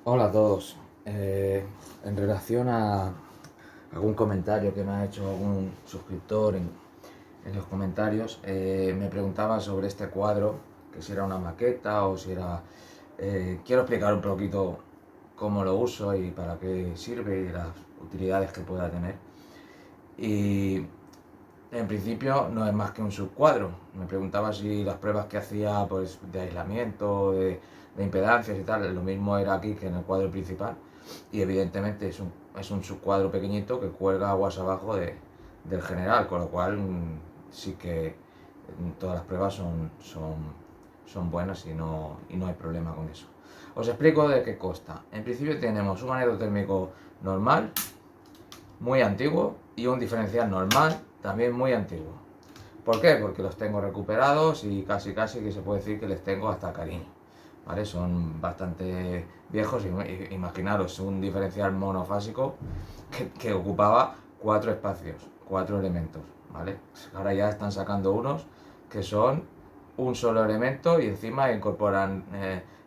Hola a todos. En relación a algún comentario que me ha hecho algún suscriptor en los comentarios, me preguntaba sobre este cuadro, que si era una maqueta o si era... quiero explicar un poquito cómo lo uso y para qué sirve y las utilidades que pueda tener. Y en principio no es más que un subcuadro. Me preguntaba si las pruebas que hacía pues, de aislamiento, de impedancias y tal, lo mismo era aquí que en el cuadro principal. Y evidentemente es un subcuadro pequeñito que cuelga aguas abajo del general, con lo cual sí que todas las pruebas son buenas y no hay problema con eso. Os explico de qué consta. En principio tenemos un magneto térmico normal, muy antiguo, y un diferencial normal, también muy antiguo. ¿Por qué? Porque los tengo recuperados y casi que se puede decir que les tengo hasta cariño. ¿Vale? Son bastante viejos. Imaginaros un diferencial monofásico que ocupaba 4 espacios, 4 elementos. ¿Vale? Ahora ya están sacando unos que son un solo elemento y encima incorporan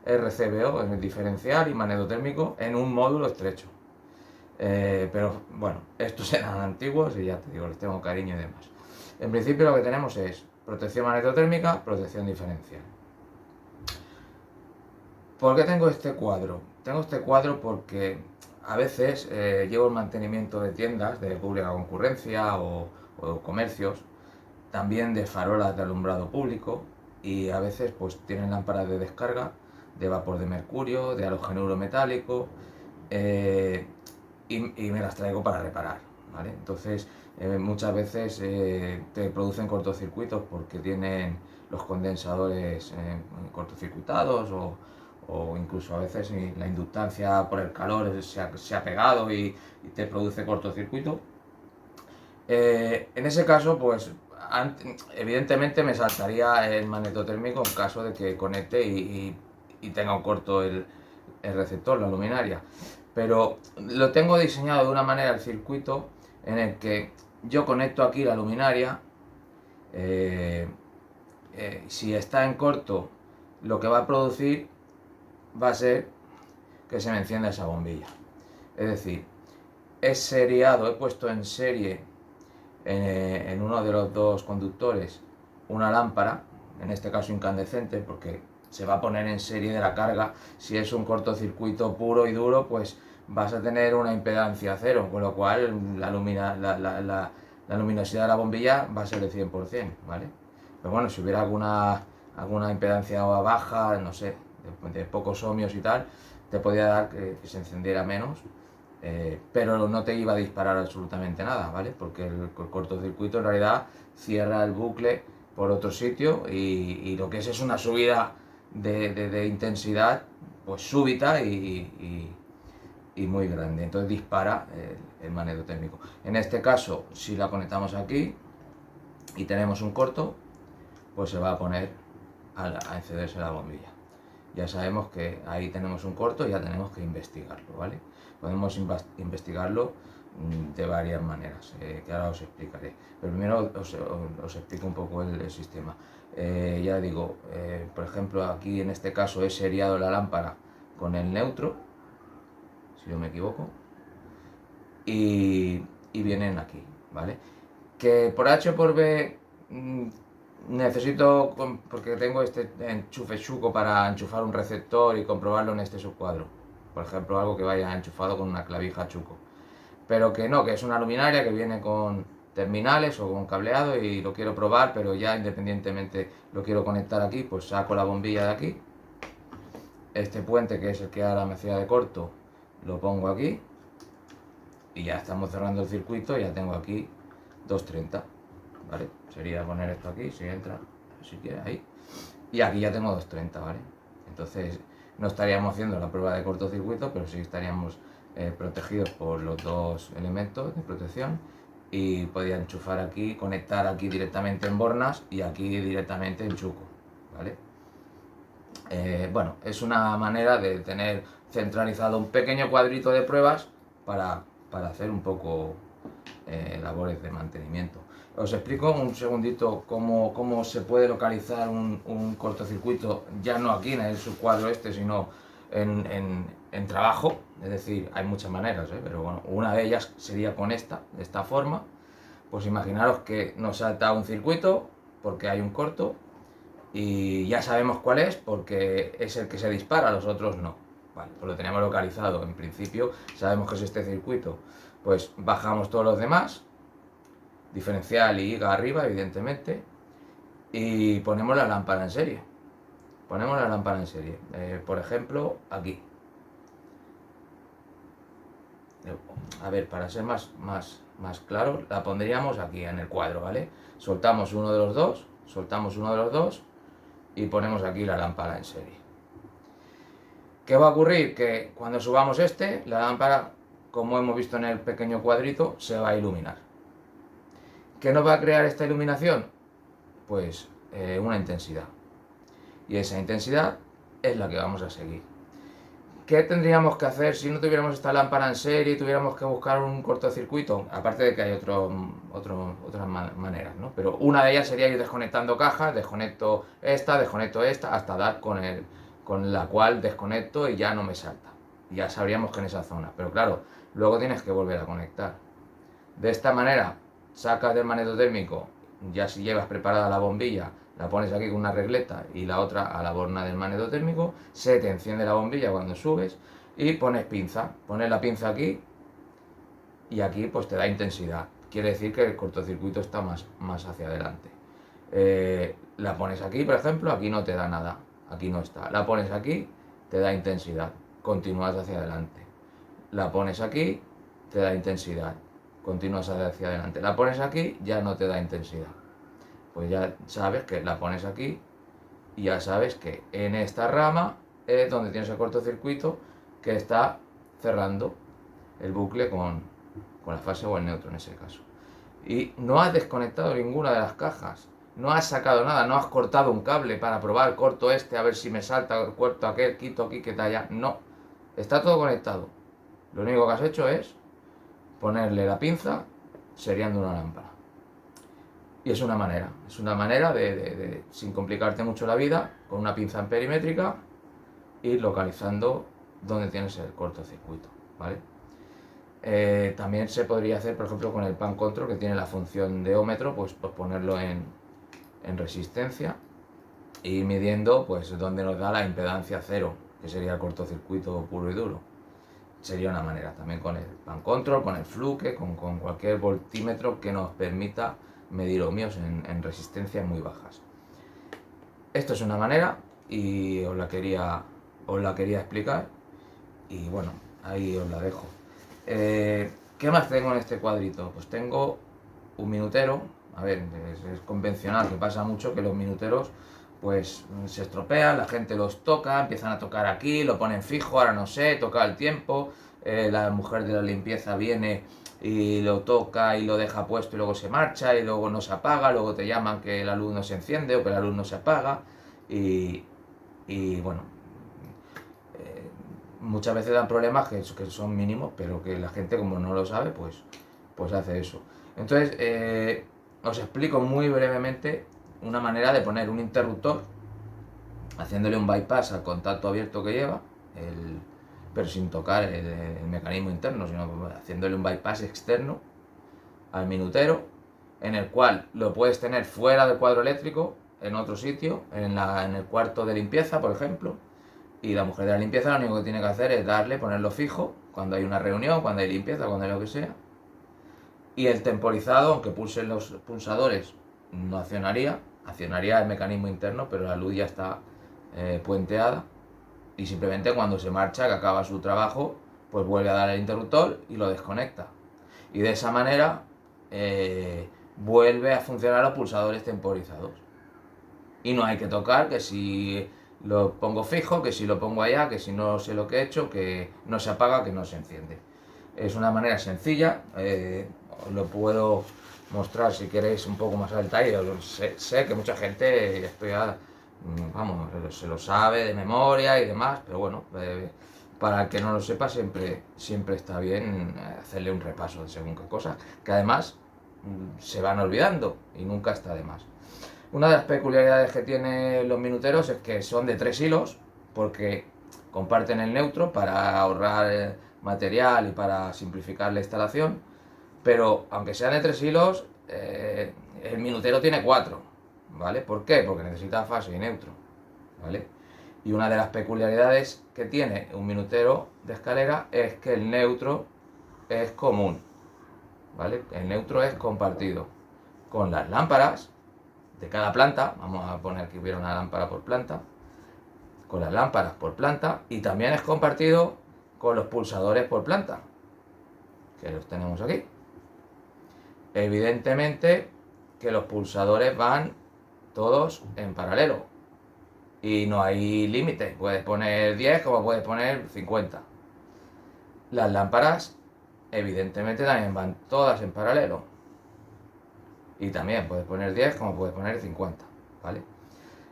RCBO, el diferencial y magneto térmico, en un módulo estrecho. Pero bueno, estos eran antiguos y ya te digo, les tengo cariño y demás. En principio lo que tenemos es protección magnetotérmica, protección diferencial. ¿Por qué tengo este cuadro? Tengo este cuadro porque a veces llevo el mantenimiento de tiendas de pública concurrencia o comercios, también de farolas de alumbrado público, y a veces pues tienen lámparas de descarga de vapor de mercurio, de halogenuro metálico, eh, y me las traigo para reparar, ¿vale? Entonces muchas veces te producen cortocircuitos porque tienen los condensadores cortocircuitados, o incluso a veces la inductancia por el calor se ha pegado y te produce cortocircuito. En ese caso, pues evidentemente me saltaría el magnetotérmico en caso de que conecte y tenga un corto el receptor, la luminaria. Pero lo tengo diseñado de una manera el circuito en el que yo conecto aquí la luminaria. eh, si está en corto, lo que va a producir va a ser que se me encienda esa bombilla. Es decir, he seriado, he puesto en serie en uno de los dos conductores una lámpara, en este caso incandescente, porque se va a poner en serie de la carga. Si es un cortocircuito puro y duro, pues vas a tener una impedancia cero, con lo cual la luminosidad de la bombilla va a ser de 100%, ¿vale? Pero bueno, si hubiera alguna impedancia baja, no sé, de pocos ohmios y tal, te podía dar que se encendiera menos, pero no te iba a disparar absolutamente nada, ¿vale? Porque el cortocircuito en realidad cierra el bucle por otro sitio y lo que es una subida de intensidad pues súbita y muy grande. Entonces dispara el magneto térmico. En este caso, si la conectamos aquí y tenemos un corto, pues se va a poner a encenderse la bombilla. Ya sabemos que ahí tenemos un corto y ya tenemos que investigarlo, ¿vale? Podemos investigarlo de varias maneras, que ahora os explicaré. Pero primero os explico un poco el sistema. Ya digo, por ejemplo, aquí en este caso he seriado la lámpara con el neutro, si no me equivoco, y vienen aquí, ¿vale? Que por H o por B necesito, porque tengo este enchufe chuco para enchufar un receptor y comprobarlo en este subcuadro. Por ejemplo, algo que vaya enchufado con una clavija chuco. Pero que no, que es una luminaria que viene con terminales o con cableado y lo quiero probar, pero ya independientemente lo quiero conectar aquí, pues saco la bombilla de aquí. Este puente, que es el que ahora me hacía de corto, lo pongo aquí y ya estamos cerrando el circuito. Ya tengo aquí 230, ¿vale? Sería poner esto aquí, si entra, si quiere, ahí. Y aquí ya tengo 230, ¿vale? Entonces no estaríamos haciendo la prueba de cortocircuito, pero sí estaríamos protegidos por los dos elementos de protección, y podía enchufar aquí, conectar aquí directamente en bornas y aquí directamente en chuco, ¿vale? Bueno, es una manera de tener centralizado un pequeño cuadrito de pruebas para hacer un poco labores de mantenimiento. Os explico un segundito cómo se puede localizar un cortocircuito, ya no aquí en el subcuadro este, sino en trabajo, es decir, hay muchas maneras, pero bueno, una de ellas sería con de esta forma. Pues imaginaros que nos salta un circuito porque hay un corto y ya sabemos cuál es porque es el que se dispara, los otros no. Vale, pues lo teníamos localizado. En principio sabemos que es este circuito. Pues bajamos todos los demás, diferencial y IGA arriba, evidentemente, y ponemos la lámpara en serie. Ponemos la lámpara en serie. Por ejemplo, aquí. A ver, para ser más claro, la pondríamos aquí en el cuadro, ¿vale? Soltamos uno de los dos y ponemos aquí la lámpara en serie. ¿Qué va a ocurrir? Que cuando subamos la lámpara, como hemos visto en el pequeño cuadrito, se va a iluminar. ¿Qué nos va a crear esta iluminación? Pues una intensidad. Y esa intensidad es la que vamos a seguir. ¿Qué tendríamos que hacer si no tuviéramos esta lámpara en serie y tuviéramos que buscar un cortocircuito? Aparte de que hay otras maneras, ¿no? Pero una de ellas sería ir desconectando cajas, desconecto esta, hasta dar con la cual desconecto y ya no me salta. Ya sabríamos que en esa zona. Pero claro, luego tienes que volver a conectar. De esta manera, sacas del magnetotérmico, ya si llevas preparada la bombilla, la pones aquí con una regleta y la otra a la borna del magnetotérmico, se te enciende la bombilla cuando subes y pones pinza. Pones la pinza aquí y aquí pues te da intensidad. Quiere decir que el cortocircuito está más hacia adelante. La pones aquí, por ejemplo, aquí no te da nada. Aquí no está. La pones aquí, te da intensidad. Continúas hacia adelante. La pones aquí, te da intensidad. Continúas hacia adelante. La pones aquí, ya no te da intensidad. Pues ya sabes que la pones aquí y ya sabes que en esta rama es donde tienes el cortocircuito que está cerrando el bucle con la fase o el neutro en ese caso. Y no has desconectado ninguna de las cajas, no has sacado nada, no has cortado un cable para probar, corto a ver si me salta, corto aquel, quito aquí, que talla. No, está todo conectado. Lo único que has hecho es ponerle la pinza seriando una lámpara. Y es una manera de sin complicarte mucho la vida, con una pinza perimétrica, ir localizando dónde tienes el cortocircuito, ¿vale? También se podría hacer, por ejemplo, con el pan control, que tiene la función de ómetro, pues ponerlo en resistencia e ir midiendo pues dónde nos da la impedancia cero, que sería el cortocircuito puro y duro. Sería una manera también con el pan control, con el fluke, con cualquier voltímetro que nos permita medir ohmios en resistencias muy bajas. Esto es una manera y os la quería explicar y bueno, ahí os la dejo. ¿Qué más tengo en este cuadrito? Pues tengo un minutero. A ver, es convencional, que pasa mucho que los minuteros pues se estropean, la gente los toca, empiezan a tocar aquí, lo ponen fijo, ahora no sé, toca el tiempo, la mujer de la limpieza viene y lo toca y lo deja puesto y luego se marcha y luego no se apaga, luego te llaman que la luz no se enciende o que la luz no se apaga y bueno, muchas veces dan problemas que son mínimos, pero que la gente como no lo sabe, pues hace eso. Entonces, os explico muy brevemente una manera de poner un interruptor haciéndole un bypass al contacto abierto que lleva, pero sin tocar el mecanismo interno, sino haciéndole un bypass externo al minutero, en el cual lo puedes tener fuera del cuadro eléctrico, en otro sitio, en el cuarto de limpieza, por ejemplo, y la mujer de la limpieza lo único que tiene que hacer es ponerlo fijo, cuando hay una reunión, cuando hay limpieza, cuando hay lo que sea, y el temporizado, aunque pulsen los pulsadores, no accionaría el mecanismo interno, pero la luz ya está puenteada y simplemente cuando se marcha, que acaba su trabajo, pues vuelve a dar el interruptor y lo desconecta. Y de esa manera vuelve a funcionar los pulsadores temporizados. Y no hay que tocar, que si lo pongo fijo, que si lo pongo allá, que si no sé lo que he hecho, que no se apaga, que no se enciende. Es una manera sencilla, os lo puedo mostrar si queréis un poco más al detalle. Sé que mucha gente esto ya, vamos, se lo sabe de memoria y demás, pero bueno, para el que no lo sepa siempre está bien hacerle un repaso de según qué cosas, que además se van olvidando y nunca está de más. Una de las peculiaridades que tienen los minuteros es que son de 3 hilos, porque comparten el neutro para ahorrar material y para simplificar la instalación, pero aunque sean de 3 hilos, el minutero tiene 4, ¿vale? ¿Por qué? Porque necesita fase y neutro, ¿vale? Y una de las peculiaridades que tiene un minutero de escalera es que el neutro es común, ¿vale? El neutro es compartido con las lámparas de cada planta. Vamos a poner que hubiera una lámpara por planta, con las lámparas por planta, y también es compartido con los pulsadores por planta, que los tenemos aquí. Evidentemente que los pulsadores van todos en paralelo y no hay límite, puedes poner 10 como puedes poner 50. Las lámparas evidentemente también van todas en paralelo y también puedes poner 10 como puedes poner 50, ¿vale?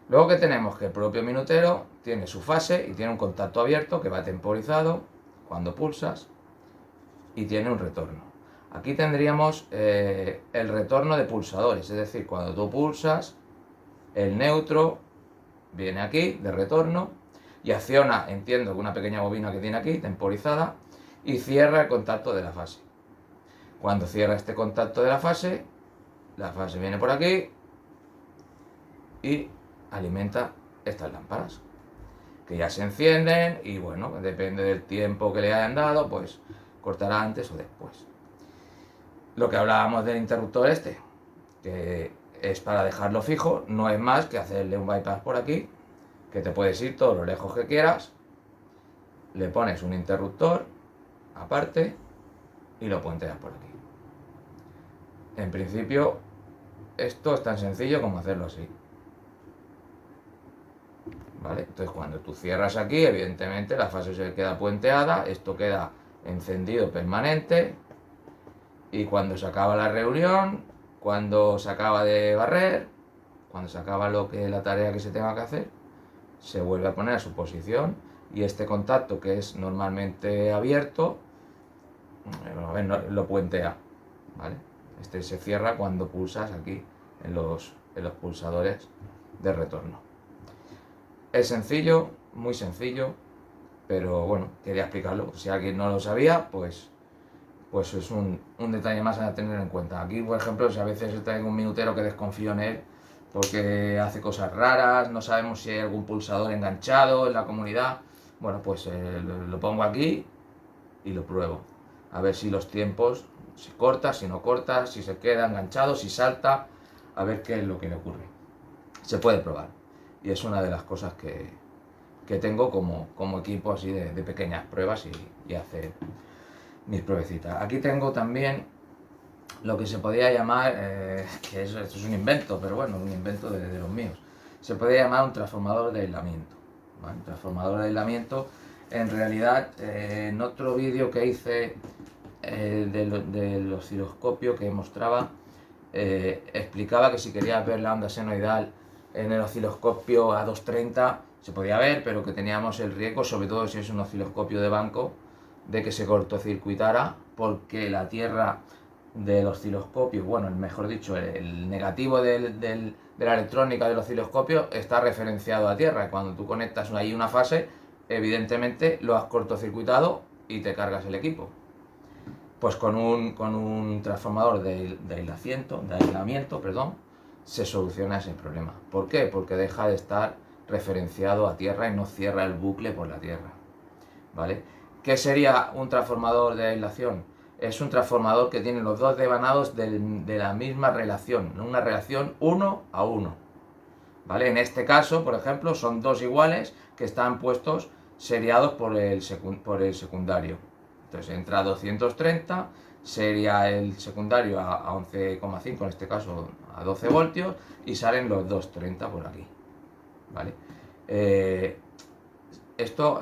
Luego que tenemos que el propio minutero tiene su fase y tiene un contacto abierto que va temporizado cuando pulsas y tiene un retorno. Aquí tendríamos el retorno de pulsadores, es decir, cuando tú pulsas, el neutro viene aquí de retorno y acciona, entiendo que una pequeña bobina que tiene aquí, temporizada, y cierra el contacto de la fase. Cuando cierra este contacto de la fase viene por aquí y alimenta estas lámparas, que ya se encienden y bueno, depende del tiempo que le hayan dado, pues cortará antes o después. Lo que hablábamos del interruptor este, que es para dejarlo fijo, no es más que hacerle un bypass por aquí, que te puedes ir todo lo lejos que quieras, le pones un interruptor aparte y lo puenteas por aquí. En principio, esto es tan sencillo como hacerlo así, ¿vale? Entonces cuando tú cierras aquí, evidentemente la fase se queda puenteada, esto queda encendido permanente, y cuando se acaba la reunión, cuando se acaba de barrer, cuando se acaba la tarea que se tenga que hacer, se vuelve a poner a su posición y este contacto, que es normalmente abierto, lo puentea, ¿vale? Este se cierra cuando pulsas aquí en los pulsadores de retorno. Es sencillo, muy sencillo, pero bueno, quería explicarlo. Si alguien no lo sabía, pues es un detalle más a tener en cuenta. Aquí, por ejemplo, si a veces traigo un minutero que desconfío en él porque hace cosas raras, no sabemos si hay algún pulsador enganchado en la comunidad, bueno, pues lo pongo aquí y lo pruebo. A ver si los tiempos, si corta, si no corta, si se queda enganchado, si salta, a ver qué es lo que le ocurre. Se puede probar. Y es una de las cosas que tengo como equipo así de pequeñas pruebas y hacer mis pruebecitas. Aquí tengo también lo que se podía llamar, que esto es un invento, pero bueno, un invento de los míos. Se podría llamar un transformador de aislamiento, ¿vale? Un transformador de aislamiento, en realidad, en otro vídeo que hice del osciloscopio que mostraba, explicaba que si querías ver la onda senoidal en el osciloscopio a 230 se podía ver, pero que teníamos el riesgo, sobre todo si es un osciloscopio de banco, de que se cortocircuitara, porque la tierra del osciloscopio, bueno, mejor dicho, el negativo de la electrónica del osciloscopio está referenciado a tierra. Cuando tú conectas ahí una fase, evidentemente lo has cortocircuitado y te cargas el equipo. Pues con un transformador de aislamiento, se soluciona ese problema. ¿Por qué? Porque deja de estar referenciado a tierra y no cierra el bucle por la tierra, ¿vale? ¿Qué sería un transformador de aislación? Es un transformador que tiene los dos devanados de la misma relación, una relación 1 a 1, ¿vale? En este caso, por ejemplo, son dos iguales que están puestos seriados por el secundario. Entonces entra a 230, sería el secundario a 11,5, en este caso a 12 voltios, y salen los 230 por aquí, ¿vale? Esto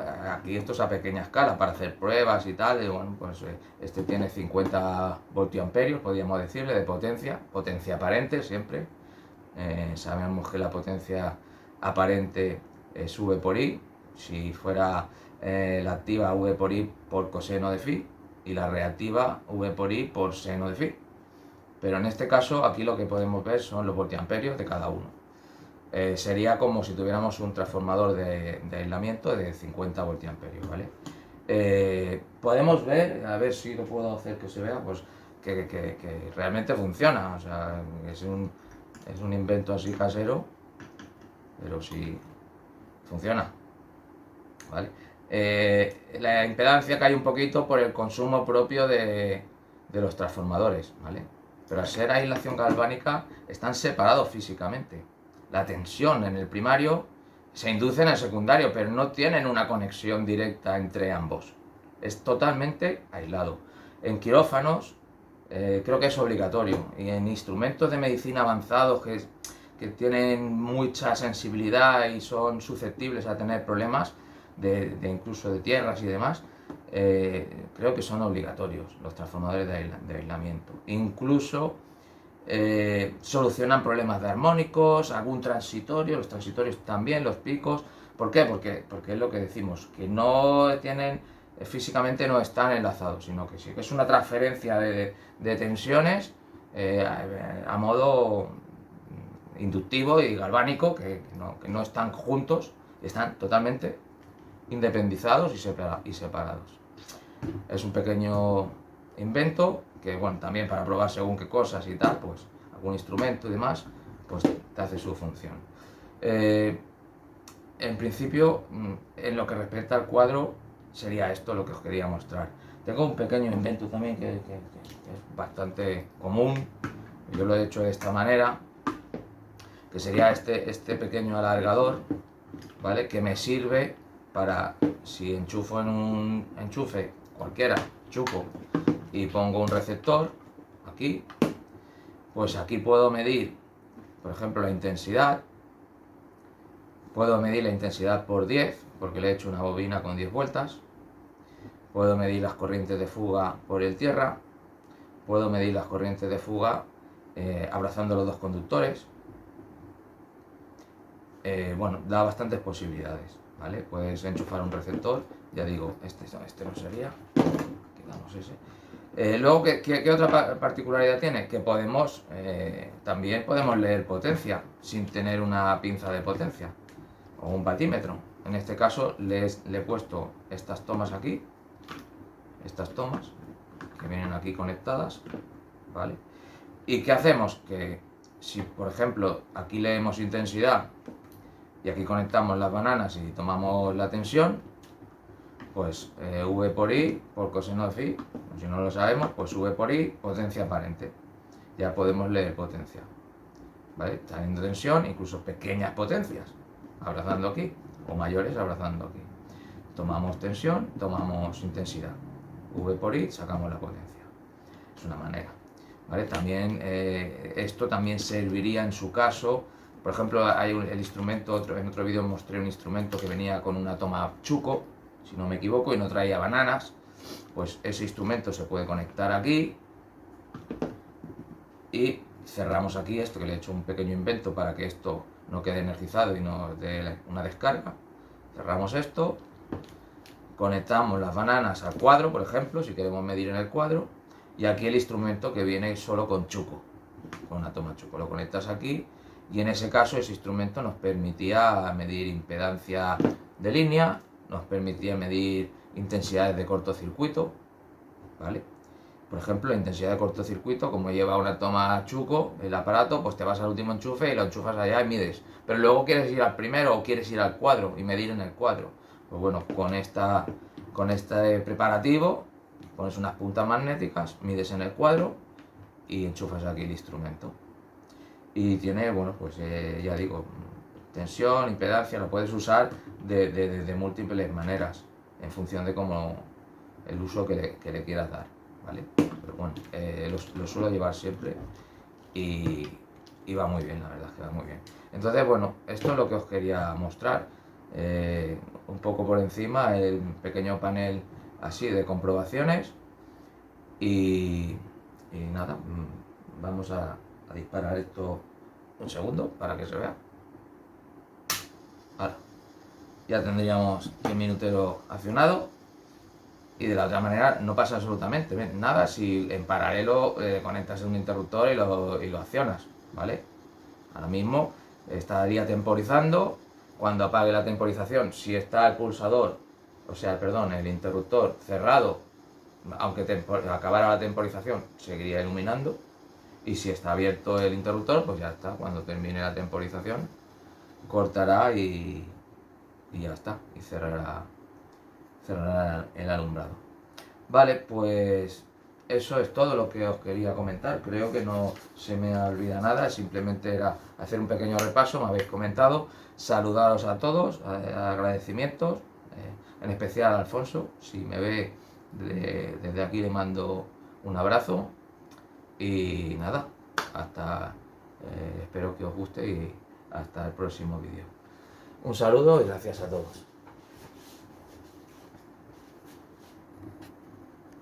es a pequeña escala para hacer pruebas y tal. Y bueno, pues este tiene 50 voltiamperios, podríamos decirle, de potencia aparente siempre. Sabemos que la potencia aparente es V por I. Si fuera la activa, V por I por coseno de phi, y la reactiva, V por I por seno de phi. Pero en este caso, aquí lo que podemos ver son los voltiamperios de cada uno. sería como si tuviéramos un transformador de aislamiento de 50 voltiamperios, ¿vale? Podemos ver, a ver si lo puedo hacer que se vea, pues que realmente funciona, o sea, es un invento así casero, pero sí funciona, ¿vale? La impedancia cae un poquito por el consumo propio de los transformadores, ¿vale? Pero al ser aislación galvánica están separados físicamente. La tensión en el primario se induce en el secundario, pero no tienen una conexión directa entre ambos. Es totalmente aislado. En quirófanos creo que es obligatorio, y en instrumentos de medicina avanzados que tienen mucha sensibilidad y son susceptibles a tener problemas de incluso de tierras y demás, creo que son obligatorios los transformadores de aislamiento. Incluso solucionan problemas de armónicos, algún transitorio, los transitorios también, los picos. ¿Por qué? Porque es lo que decimos, que no tienen, físicamente no están enlazados, sino que sí que es una transferencia de tensiones a modo inductivo y galvánico, que no están juntos, están totalmente independizados y separados. Es un pequeño invento que, bueno, también para probar según qué cosas y tal, pues algún instrumento y demás, pues te hace su función. En principio, en lo que respecta al cuadro, sería esto lo que os quería mostrar. Tengo un pequeño invento también que es bastante común, yo lo he hecho de esta manera, que sería este pequeño alargador, ¿vale? Que me sirve para, si enchufo en un enchufe cualquiera, chupo, y pongo un receptor aquí, pues aquí puedo medir, por ejemplo, la intensidad. Puedo medir la intensidad por 10, porque le he hecho una bobina con 10 vueltas. Puedo medir las corrientes de fuga por el tierra. Puedo medir las corrientes de fuga abrazando los dos conductores. Bueno, da bastantes posibilidades, ¿vale? Puedes enchufar un receptor, ya digo, este no sería, quitamos ese. Luego, ¿qué otra particularidad tiene? Que también podemos leer potencia sin tener una pinza de potencia o un batímetro. En este caso le he puesto estas tomas aquí, estas tomas que vienen aquí conectadas, ¿vale? ¿Y qué hacemos? Que si, por ejemplo, aquí leemos intensidad y aquí conectamos las bananas y tomamos la tensión, pues V por I por coseno de phi, si no lo sabemos, pues V por I, potencia aparente. Ya podemos leer potencia, ¿vale? Teniendo tensión, incluso pequeñas potencias, abrazando aquí, o mayores abrazando aquí. Tomamos tensión, tomamos intensidad. V por I, sacamos la potencia. Es una manera, ¿vale? También esto también serviría en su caso. Por ejemplo, hay el instrumento, en otro vídeo mostré un instrumento que venía con una toma chuco, si no me equivoco, y no traía bananas. Pues ese instrumento se puede conectar aquí y cerramos aquí esto, que le he hecho un pequeño invento para que esto no quede energizado y no dé una descarga. Cerramos esto, conectamos las bananas al cuadro, por ejemplo, si queremos medir en el cuadro, y aquí el instrumento que viene solo con chuco, con una toma chuco. Lo conectas aquí. Y en ese caso ese instrumento nos permitía medir impedancia de línea, nos permitía medir intensidades de cortocircuito, ¿vale? Por ejemplo, la intensidad de cortocircuito, como lleva una toma chuco, el aparato, pues te vas al último enchufe y lo enchufas allá y mides. Pero luego quieres ir al primero o quieres ir al cuadro y medir en el cuadro. Pues bueno, con este preparativo pones unas puntas magnéticas, mides en el cuadro y enchufas aquí el instrumento. Y tiene, bueno, pues ya digo, tensión, impedancia, lo puedes usar de múltiples maneras en función de cómo el uso que le quieras dar, ¿vale? Pero bueno, lo suelo llevar siempre y va muy bien, la verdad es que va muy bien. Entonces, bueno, esto es lo que os quería mostrar, un poco por encima, el pequeño panel así de comprobaciones y nada, vamos a disparar esto un segundo para que se vea. Ahora, ya tendríamos el minutero accionado y de la otra manera no pasa absolutamente nada si en paralelo conectas un interruptor y lo accionas, ¿vale? Ahora mismo estaría temporizando. Cuando apague la temporización, si está el pulsador, o sea, perdón, el interruptor cerrado, aunque acabara la temporización, seguiría iluminando. Y si está abierto el interruptor, pues ya está. Cuando termine la temporización, cortará y ya está. Y cerrará el alumbrado. Vale, pues eso es todo lo que os quería comentar. Creo que no se me olvida nada, simplemente era hacer un pequeño repaso, me habéis comentado, saludaros a todos, agradecimientos, en especial a Alfonso, si me ve desde aquí le mando un abrazo y nada, hasta espero que os guste y hasta el próximo vídeo. Un saludo y gracias a todos.